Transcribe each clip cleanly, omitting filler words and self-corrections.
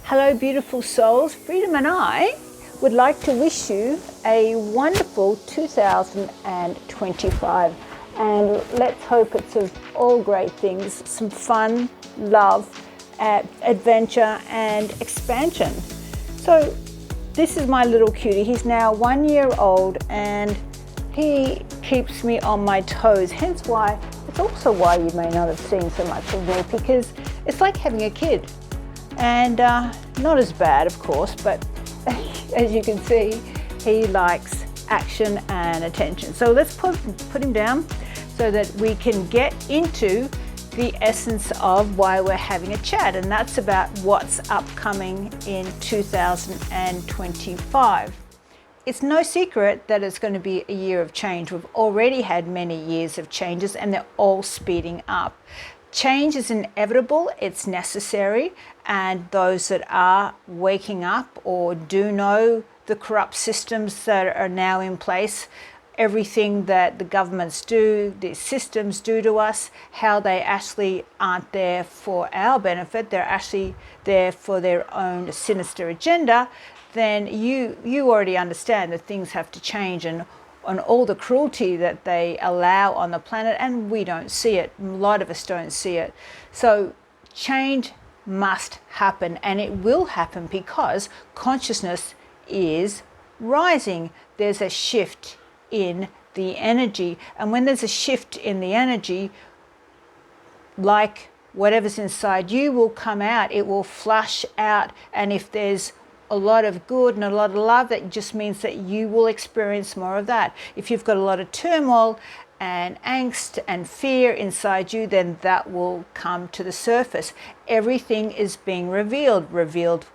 Hello beautiful souls, Freedom and I would like to wish you a wonderful 2025 and let's hope it's of all great things, some fun, love, adventure and expansion. So this is my little cutie. He's now 1 year old and he keeps me on my toes, hence why it's also why you may not have seen so much of me, because it's like having a kid. And not as bad, of course, but as you can see, he likes action and attention. So let's put him down so that we can get into the essence of why we're having a chat, and that's about what's upcoming in 2025. It's no secret that it's going to be a year of change. We've already had many years of changes and they're all speeding up. Change is inevitable, it's necessary, and those that are waking up or do know the corrupt systems that are now in place, everything that the governments do, the systems do to us, how they actually aren't there for our benefit, they're actually there for their own sinister agenda, then you already understand that things have to change, and on all the cruelty that they allow on the planet, and we don't see it. A lot of us don't see it. So change must happen, and it will happen because consciousness is rising. There's a shift in the energy, and when there's a shift in the energy, like whatever's inside you will come out, it will flush out, and if there's a lot of good and a lot of love, that just means that you will experience more of that. If you've got a lot of turmoil and angst and fear inside you, then that will come to the surface. Everything is being revealed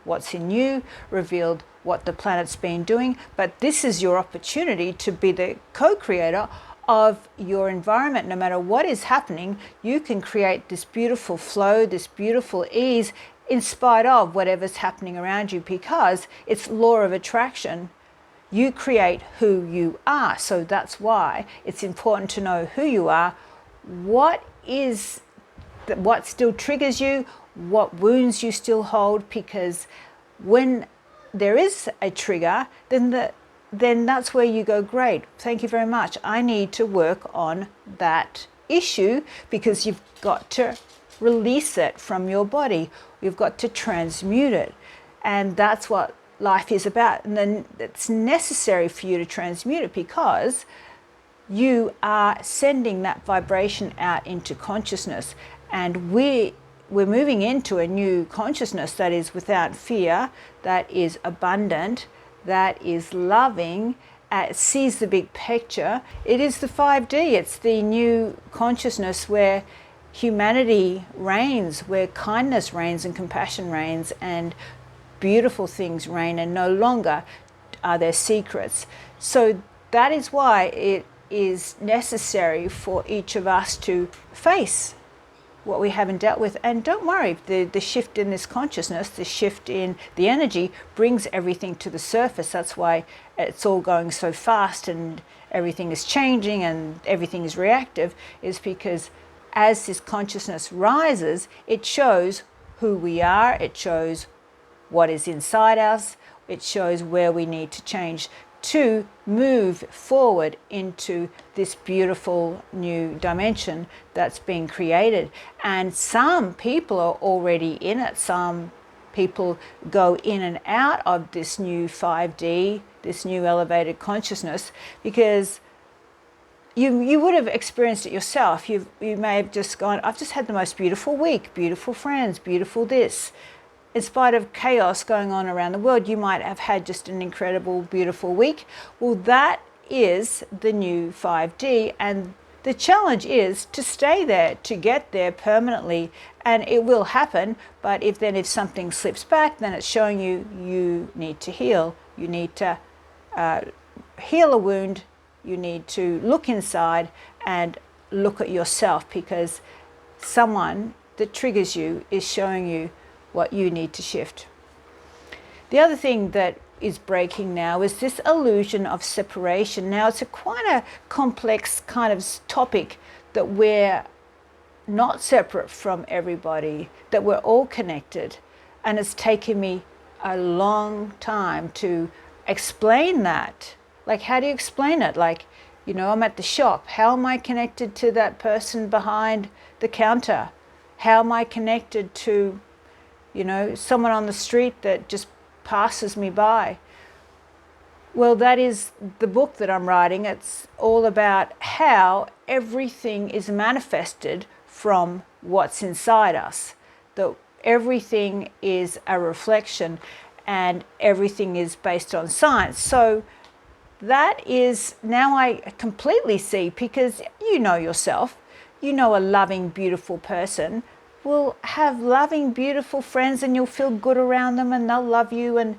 what's in you, revealed what the planet's been doing, but this is your opportunity to be the co-creator of your environment. No matter what is happening, you can create this beautiful flow, this beautiful ease, in spite of whatever's happening around you, because it's law of attraction. You create who you are. So that's why it's important to know who you are, what still triggers you, what wounds you still hold, because when there is a trigger, then that's where you go, great, thank you very much. I need to work on that issue, because you've got to release it from your body. You've got to transmute it. And that's what life is about. And then it's necessary for you to transmute it, because you are sending that vibration out into consciousness. And we're moving into a new consciousness that is without fear, that is abundant, that is loving, sees the big picture. It is the 5D. It's the new consciousness where humanity reigns, where kindness reigns and compassion reigns and beautiful things reign, and no longer are there secrets. So that is why it is necessary for each of us to face what we haven't dealt with. And don't worry, the shift in this consciousness, the shift in the energy brings everything to the surface. That's why it's all going so fast and everything is changing and everything is reactive, is because as this consciousness rises, it shows who we are, it shows what is inside us, it shows where we need to change to move forward into this beautiful new dimension that's being created. And some people are already in it. Some people go in and out of this new 5D, this new elevated consciousness, because you would have experienced it yourself. You may have just gone, I've just had the most beautiful week, beautiful friends, beautiful this. In spite of chaos going on around the world, you might have had just an incredible, beautiful week. Well, that is the new 5D, and the challenge is to stay there, to get there permanently, and it will happen. But if something slips back, then it's showing you need to heal. You need to heal a wound. You need to look inside and look at yourself, because someone that triggers you is showing you what you need to shift. The other thing that is breaking now is this illusion of separation. Now, it's quite a complex kind of topic, that we're not separate from everybody, that we're all connected. And it's taken me a long time to explain that. Like, how do you explain it? Like, I'm at the shop. How am I connected to that person behind the counter? How am I connected to, someone on the street that just passes me by? Well, that is the book that I'm writing. It's all about how everything is manifested from what's inside us. That everything is a reflection and everything is based on science. So that is, now I completely see, because you know yourself, a loving, beautiful person will have loving, beautiful friends, and you'll feel good around them, and they'll love you, and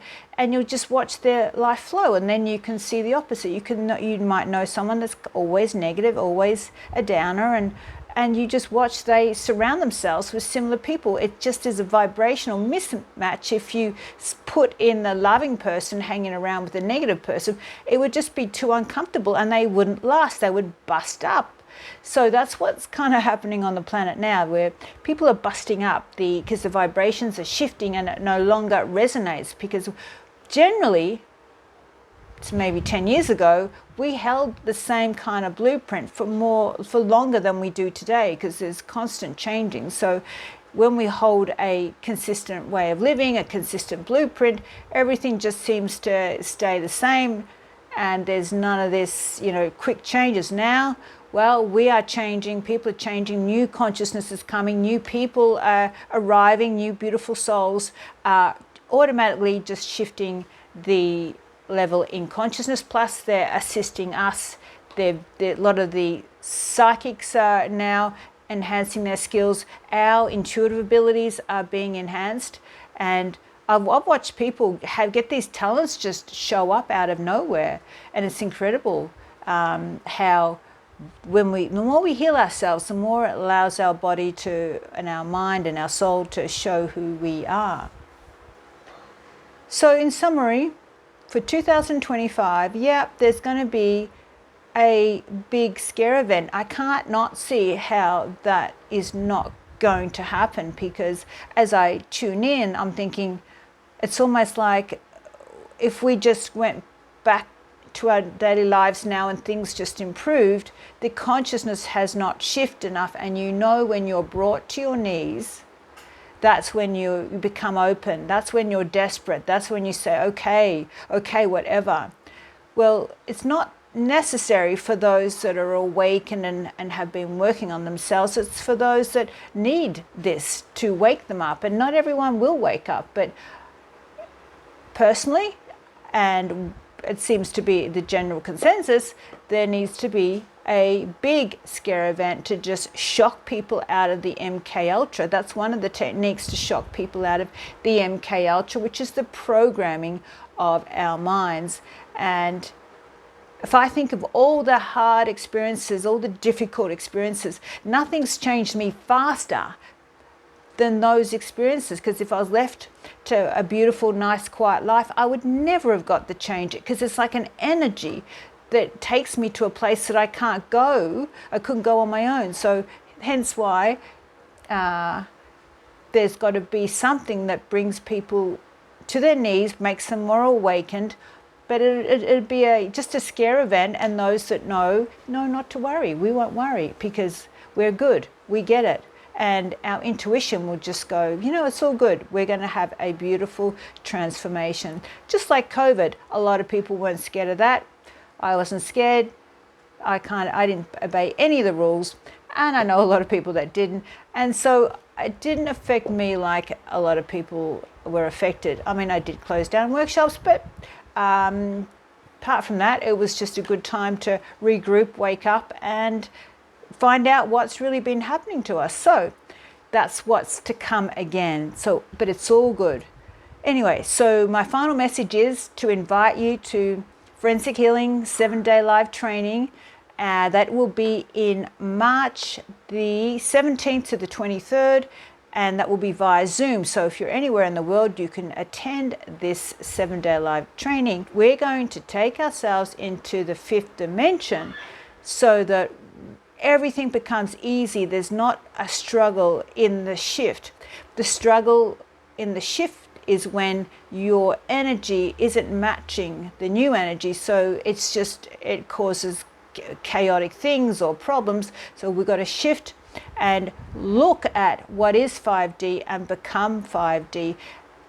you'll just watch their life flow. And then you can see the opposite. You might know someone that's always negative, always a downer, and you just watch they surround themselves with similar people. It just is a vibrational mismatch. If you put in the loving person hanging around with the negative person, it would just be too uncomfortable and they wouldn't last. They would bust up. So that's what's kind of happening on the planet now, where people are busting up because the vibrations are shifting and it no longer resonates. Because generally, it's maybe 10 years ago, we held the same kind of blueprint for longer than we do today, because there's constant changing. So when we hold a consistent way of living, a consistent blueprint, everything just seems to stay the same, and there's none of this, quick changes. Now, well, we are changing, people are changing, new consciousness is coming, new people are arriving, new beautiful souls are automatically just shifting the level in consciousness, plus they're assisting us. A lot of the psychics are now enhancing their skills. Our intuitive abilities are being enhanced, and I've watched people get these talents just show up out of nowhere, and it's incredible how the more we heal ourselves, the more it allows our body and our mind and our soul to show who we are. So in summary, for 2025, there's going to be a big scare event. I can't not see how that is not going to happen, because as I tune in, I'm thinking it's almost like if we just went back to our daily lives now and things just improved, the consciousness has not shifted enough. And when you're brought to your knees, that's when you become open. That's when you're desperate. That's when you say, okay, whatever. Well, it's not necessary for those that are awakened and have been working on themselves. It's for those that need this to wake them up. And not everyone will wake up. But personally, and it seems to be the general consensus, there needs to be a big scare event to just shock people out of the MK Ultra. That's one of the techniques to shock people out of the MK Ultra, which is the programming of our minds. And if I think of all the hard experiences, all the difficult experiences, nothing's changed me faster than those experiences. Because if I was left to a beautiful, nice, quiet life, I would never have got to change it, because it's like an energy that takes me to a place that I can't go. I couldn't go on my own. So hence why there's got to be something that brings people to their knees, makes them more awakened. But it'd be just a scare event, and those that know not to worry. We won't worry, because we're good. We get it. And our intuition will just go, it's all good. We're going to have a beautiful transformation. Just like COVID, a lot of people weren't scared of that. I wasn't scared. I didn't obey any of the rules. And I know a lot of people that didn't. And so it didn't affect me like a lot of people were affected. I mean, I did close down workshops, but apart from that, it was just a good time to regroup, wake up, and find out what's really been happening to us. So that's what's to come again. But it's all good. Anyway, so my final message is to invite you to Forensic Healing 7-day live training. That will be in March the 17th to the 23rd, and that will be via Zoom. So if you're anywhere in the world, you can attend this 7-day live training. We're going to take ourselves into the 5th dimension so that everything becomes easy. There's not a struggle in the shift. The struggle in the shift is when your energy isn't matching the new energy. So it causes chaotic things or problems. So we've got to shift and look at what is 5D and become 5D.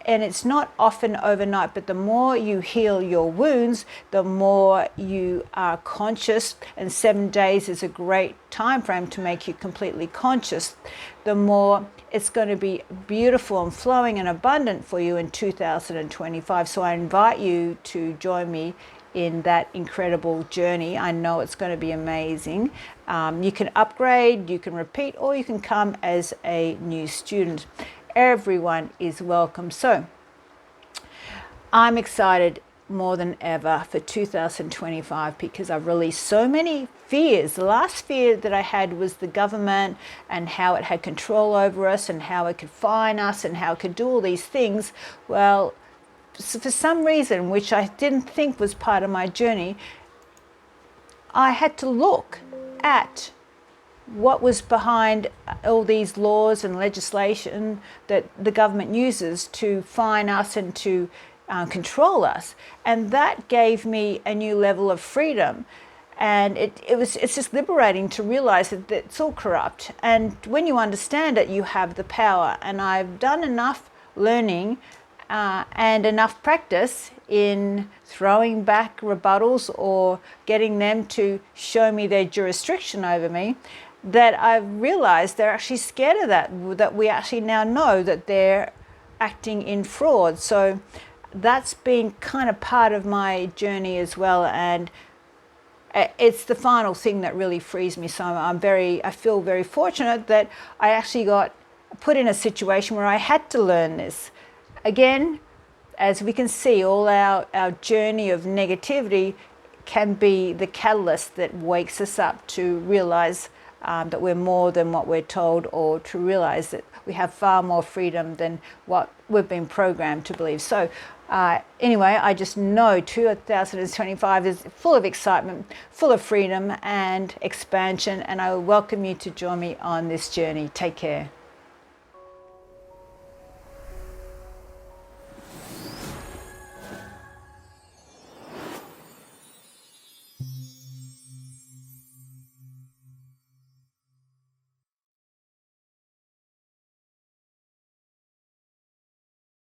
And it's not often overnight, but the more you heal your wounds, the more you are conscious, and 7 days is a great time frame to make you completely conscious, the more it's going to be beautiful and flowing and abundant for you in 2025. So I invite you to join me in that incredible journey. I know it's going to be amazing. You can upgrade, you can repeat, or you can come as a new student. Everyone is welcome. So I'm excited more than ever for 2025 because I've released so many fears. The last fear that I had was the government and how it had control over us and how it could fine us and how it could do all these things. Well, for some reason, which I didn't think was part of my journey, I had to look at what was behind all these laws and legislation that the government uses to fine us and to control us. And that gave me a new level of freedom. And it's just liberating to realize that it's all corrupt. And when you understand it, you have the power. And I've done enough learning and enough practice in throwing back rebuttals or getting them to show me their jurisdiction over me, that I've realized they're actually scared of that we actually now know that they're acting in fraud. So that's been kind of part of my journey as well. And it's the final thing that really frees me. So I feel very fortunate that I actually got put in a situation where I had to learn this. Again, as we can see, all our journey of negativity can be the catalyst that wakes us up to realize that we're more than what we're told, or to realize that we have far more freedom than what we've been programmed to believe. So anyway, I just know 2025 is full of excitement, full of freedom and expansion, and I welcome you to join me on this journey. Take care.